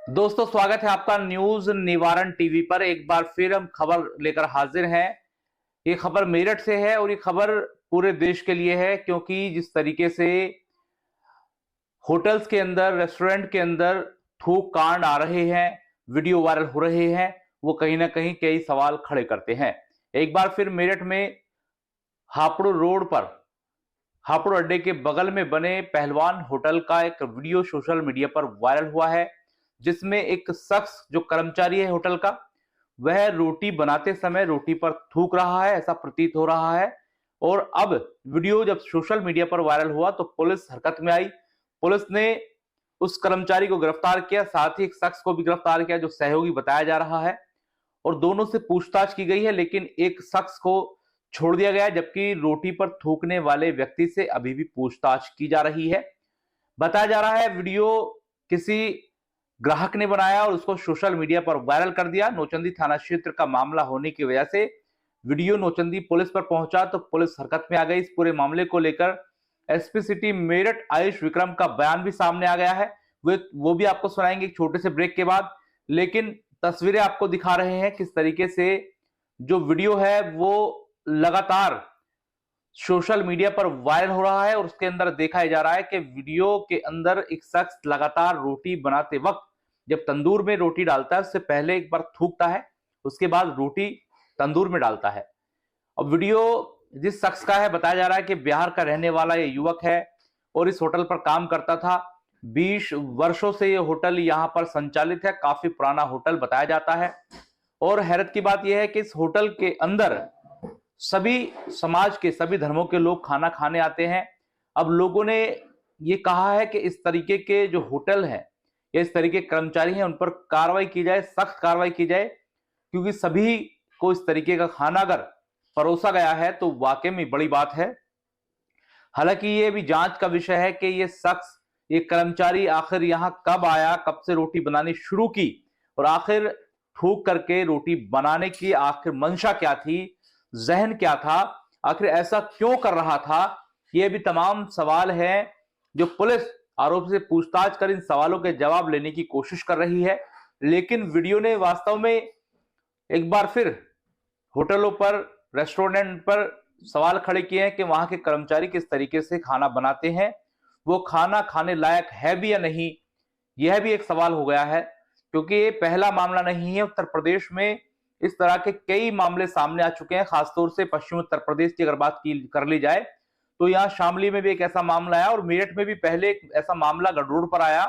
दोस्तों, स्वागत है आपका न्यूज निवारण टीवी पर। एक बार फिर हम खबर लेकर हाजिर हैं। ये खबर मेरठ से है और ये खबर पूरे देश के लिए है, क्योंकि जिस तरीके से होटल्स के अंदर, रेस्टोरेंट के अंदर थूक कांड आ रहे हैं, वीडियो वायरल हो रहे हैं, वो कहीं ना कहीं कई सवाल खड़े करते हैं। एक बार फिर मेरठ में हापुड़ रोड पर, हापुड़ अड्डे के बगल में बने पहलवान होटल का एक वीडियो सोशल मीडिया पर वायरल हुआ है, जिसमें एक शख्स जो कर्मचारी है होटल का, वह रोटी बनाते समय रोटी पर थूक रहा है, ऐसा प्रतीत हो रहा है। और अब वीडियो जब सोशल मीडिया पर वायरल हुआ तो पुलिस हरकत में आई। पुलिस ने उस कर्मचारी को गिरफ्तार किया, साथ ही एक शख्स को भी गिरफ्तार किया जो सहयोगी बताया जा रहा है, और दोनों से पूछताछ की गई है। लेकिन एक शख्स को छोड़ दिया गया, जबकि रोटी पर थूकने वाले व्यक्ति से अभी भी पूछताछ की जा रही है। बताया जा रहा है वीडियो किसी ग्राहक ने बनाया और उसको सोशल मीडिया पर वायरल कर दिया। नौचंदी थाना क्षेत्र का मामला होने की वजह से वीडियो नौचंदी पुलिस पर पहुंचा तो पुलिस हरकत में आ गई। इस पूरे मामले को लेकर एसपी सिटी मेरठ आयुष विक्रम का बयान भी सामने आ गया है, वो भी आपको सुनाएंगे एक छोटे से ब्रेक के बाद। लेकिन तस्वीरें आपको दिखा रहे हैं किस तरीके से जो वीडियो है वो लगातार सोशल मीडिया पर वायरल हो रहा है, और उसके अंदर देखा जा रहा है कि वीडियो के अंदर एक शख्स लगातार रोटी बनाते वक्त जब तंदूर में रोटी डालता है उससे पहले एक बार थूकता है, उसके बाद रोटी तंदूर में डालता है। अब वीडियो जिस शख्स का है, बताया जा रहा है कि बिहार का रहने वाला ये युवक है और इस होटल पर काम करता था। 20 वर्षों से ये होटल यहां पर संचालित है, काफी पुराना होटल बताया जाता है। और हैरत की बात यह है कि इस होटल के अंदर सभी समाज के, सभी धर्मों के लोग खाना खाने आते हैं। अब लोगों ने ये कहा है कि इस तरीके के जो होटल है या इस तरीके के कर्मचारी हैं उन पर कार्रवाई की जाए, सख्त कार्रवाई की जाए, क्योंकि सभी को इस तरीके का खाना अगर परोसा गया है तो वाकई में बड़ी बात है। हालांकि ये भी जांच का विषय है कि ये शख्स, ये कर्मचारी आखिर यहां कब आया, कब से रोटी बनानी शुरू की, और आखिर ठूक करके रोटी बनाने की आखिर मंशा क्या थी, जहन क्या था, आखिर ऐसा क्यों कर रहा था। ये भी तमाम सवाल हैं जो पुलिस आरोपी से पूछताछ कर इन सवालों के जवाब लेने की कोशिश कर रही है। लेकिन वीडियो ने वास्तव में एक बार फिर होटलों पर, रेस्टोरेंट पर सवाल खड़े किए हैं कि वहां के कर्मचारी किस तरीके से खाना बनाते हैं, वो खाना खाने लायक है भी या नहीं, यह भी एक सवाल हो गया है। क्योंकि ये पहला मामला नहीं है, उत्तर प्रदेश में इस तरह के कई मामले सामने आ चुके हैं। खासतौर से पश्चिमी उत्तर प्रदेश की अगर बात कर ली जाए तो यहाँ शामली में भी एक ऐसा मामला आया, और मेरठ में भी पहले एक ऐसा मामला गडरोड पर आया,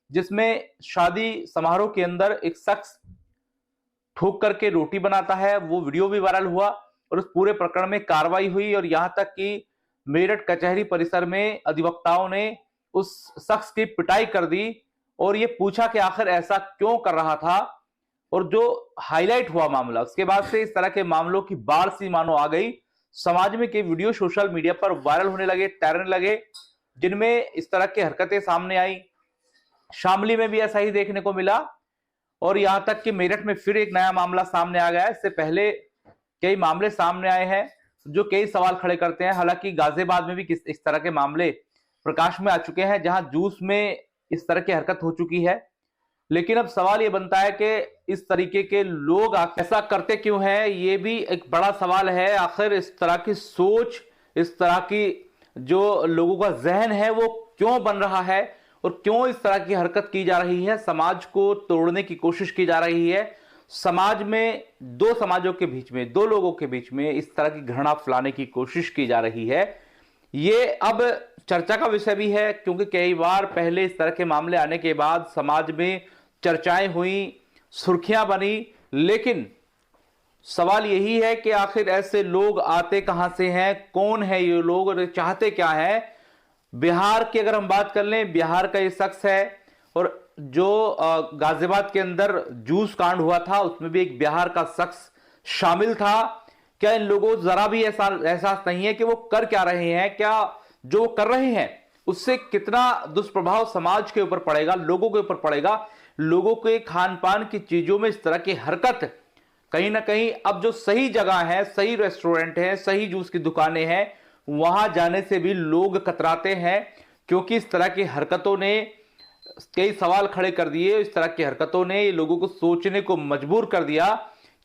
जिसमें शादी समारोह के अंदर एक शख्स ठोक करके रोटी बनाता है। वो वीडियो भी वायरल हुआ और उस पूरे प्रकरण में कार्रवाई हुई, और यहां तक कि मेरठ कचहरी परिसर में अधिवक्ताओं ने उस शख्स की पिटाई कर दी और ये पूछा कि आखिर ऐसा क्यों कर रहा था। और जो हाईलाइट हुआ मामला, उसके बाद से इस तरह के मामलों की बाढ़ सी मानो आ गई समाज में, कि वीडियो सोशल मीडिया पर वायरल होने लगे, तैरने लगे, जिनमें इस तरह की हरकतें सामने आई। शामली में भी ऐसा ही देखने को मिला, और यहां तक कि मेरठ में फिर एक नया मामला सामने आ गया है। इससे पहले कई मामले सामने आए हैं जो कई सवाल खड़े करते हैं। हालांकि गाजियाबाद में भी इस तरह के मामले प्रकाश में आ चुके हैं, जहां जूस में इस तरह की हरकत हो चुकी है। लेकिन अब सवाल यह बनता है कि इस तरीके के लोग ऐसा करते क्यों हैं, ये भी एक बड़ा सवाल है। आखिर इस तरह की सोच, इस तरह की जो लोगों का जहन है वो क्यों बन रहा है, और क्यों इस तरह की हरकत की जा रही है, समाज को तोड़ने की कोशिश की जा रही है। समाज में, दो समाजों के बीच में, दो लोगों के बीच में इस तरह की घृणा फैलाने की कोशिश की जा रही है। ये अब चर्चा का विषय भी है, क्योंकि कई बार पहले इस तरह के मामले आने के बाद समाज में चर्चाएं हुई, सुर्खियां बनी। लेकिन सवाल यही है कि आखिर ऐसे लोग आते कहां से हैं, कौन है ये लोग और चाहते क्या है। बिहार की अगर हम बात कर लें, बिहार का ये शख्स है, और जो गाजियाबाद के अंदर जूस कांड हुआ था उसमें भी एक बिहार का शख्स शामिल था। क्या इन लोगों को जरा भी एहसास नहीं है कि वो कर क्या रहे हैं, क्या जो कर रहे हैं उससे कितना दुष्प्रभाव समाज के ऊपर पड़ेगा, लोगों के ऊपर पड़ेगा। लोगों के खान पान की चीजों में इस तरह की हरकत कहीं ना कहीं अब जो सही जगह है, सही रेस्टोरेंट है, सही जूस की दुकानें हैं, वहां जाने से भी लोग कतराते हैं, क्योंकि इस तरह की हरकतों ने कई सवाल खड़े कर दिए। इस तरह की हरकतों ने लोगों को सोचने को मजबूर कर दिया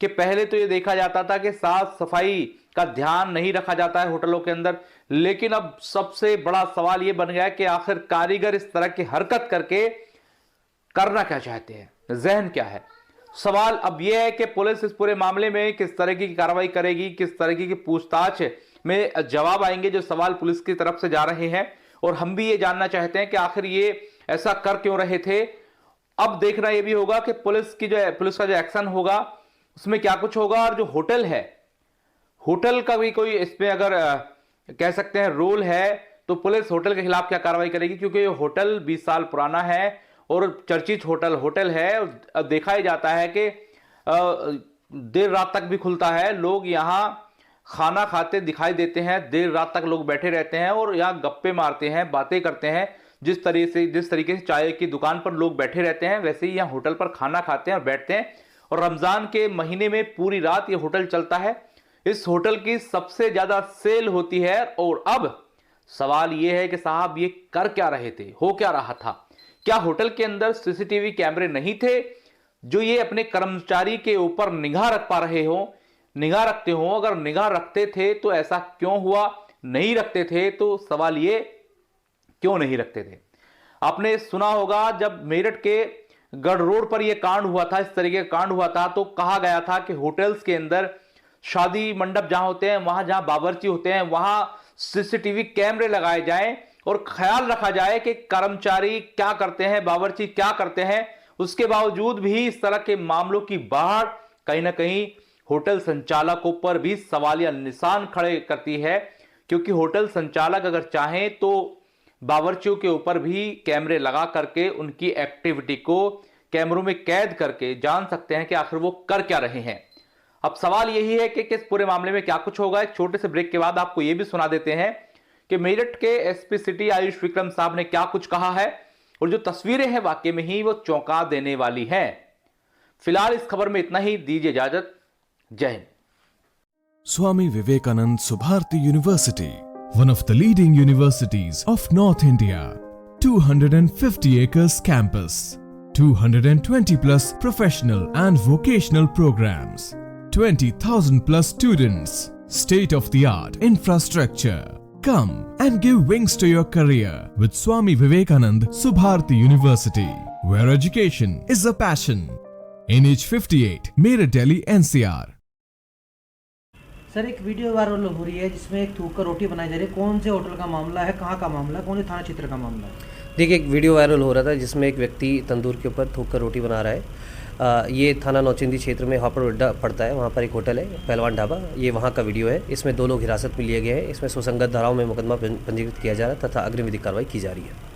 कि पहले तो ये देखा जाता था कि साफ सफाई का ध्यान नहीं रखा जाता है होटलों के अंदर, लेकिन अब सबसे बड़ा सवाल ये बन गया है कि आखिर कारीगर इस तरह की हरकत करके करना क्या चाहते हैं, जहन क्या है। सवाल अब यह है कि पुलिस इस पूरे मामले में किस तरह की कार्रवाई करेगी, किस तरह की पूछताछ में जवाब आएंगे जो सवाल पुलिस की तरफ से जा रहे हैं। और हम भी ये जानना चाहते हैं कि आखिर ये ऐसा कर क्यों रहे थे। अब देखना यह भी होगा कि पुलिस का जो एक्शन होगा उसमें क्या कुछ होगा। और जो होटल है, होटल का भी कोई इसमें अगर कह सकते हैं रोल है, तो पुलिस होटल के खिलाफ क्या कार्रवाई करेगी, क्योंकि ये होटल 20 साल पुराना है और चर्चित होटल है। अब देखा ही जाता है कि देर रात तक भी खुलता है, लोग यहां खाना खाते दिखाई देते हैं, देर रात तक लोग बैठे रहते हैं और यहां गप्पे मारते हैं, बातें करते हैं। जिस तरीके से चाय की दुकान पर लोग बैठे रहते हैं, वैसे ही यहां होटल पर खाना खाते हैं और बैठते हैं। और रमजान के महीने में पूरी रात ये होटल चलता है। इस होटल की सबसे ज्यादा सेल होती है। और अब सवाल यह है कि साहब ये कर क्या रहे थे, हो क्या रहा था। क्या होटल के अंदर सीसीटीवी कैमरे नहीं थे जो ये अपने कर्मचारी के ऊपर निगाह रख पा रहे हो, निगाह रखते हो। अगर निगाह रखते थे तो ऐसा क्यों हुआ, नहीं रखते थे तो सवाल ये क्यों नहीं रखते थे। आपने सुना होगा जब मेरठ के गढ़ रोड पर यह कांड हुआ था, इस तरीके का कांड हुआ था, तो कहा गया था कि होटल्स के अंदर शादी मंडप जहां होते हैं, वहां जहां बावर्ची होते हैं, वहां सीसीटीवी कैमरे लगाए जाएं और ख्याल रखा जाए कि कर्मचारी क्या करते हैं, बावर्ची क्या करते हैं। उसके बावजूद भी इस तरह के मामलों की बाढ़ कहीं ना कहीं होटल संचालकों पर भी सवालिया निशान खड़े करती है। क्योंकि होटल संचालक अगर चाहें तो बावर्चियों के ऊपर भी कैमरे लगा करके उनकी एक्टिविटी को कैमरों में कैद करके जान सकते हैं कि आखिर वो कर क्या रहे हैं। अब सवाल यही है कि किस पूरे मामले में क्या कुछ होगा। एक छोटे से ब्रेक के बाद आपको यह भी सुना देते हैं कि मेरठ के एसपी सिटी आयुष विक्रम साहब ने क्या कुछ कहा है और जो तस्वीरें हैं वाकई में ही वो चौंका देने वाली हैं। फिलहाल इस खबर में इतना ही, दीजिए इजाजत। जय Hind. Swami Vivekanand Subharti University, one of the leading universities of North India. 250 acres campus, 220 plus professional and vocational programs, 20,000 plus students, state of the art infrastructure. Come and give wings to your career with Swami Vivekanand Subharti University, where education is a passion. NH58, Meerut, Delhi, NCR. Sir, एक video viral हो रही है जिसमें एक थूक कर रोटी बनाई जा रही है। कौन से होटल का मामला है, कहाँ का मामला है, कौन से थाना क्षेत्र का मामला है? देखिए, एक वीडियो वायरल हो रहा था जिसमें एक व्यक्ति तंदूर के ऊपर थूक कर रोटी बना रहा है। ये थाना नौचंदी क्षेत्र में हापुड़ अड्डा पड़ता है, वहाँ पर एक होटल है पहलवान ढाबा, ये वहाँ का वीडियो है। इसमें 2 लोग हिरासत में लिए गए हैं। इसमें सुसंगत धाराओं में मुकदमा पंजीकृत किया जा रहा है तथा अग्रिम विधिक कार्रवाई की जा रही है।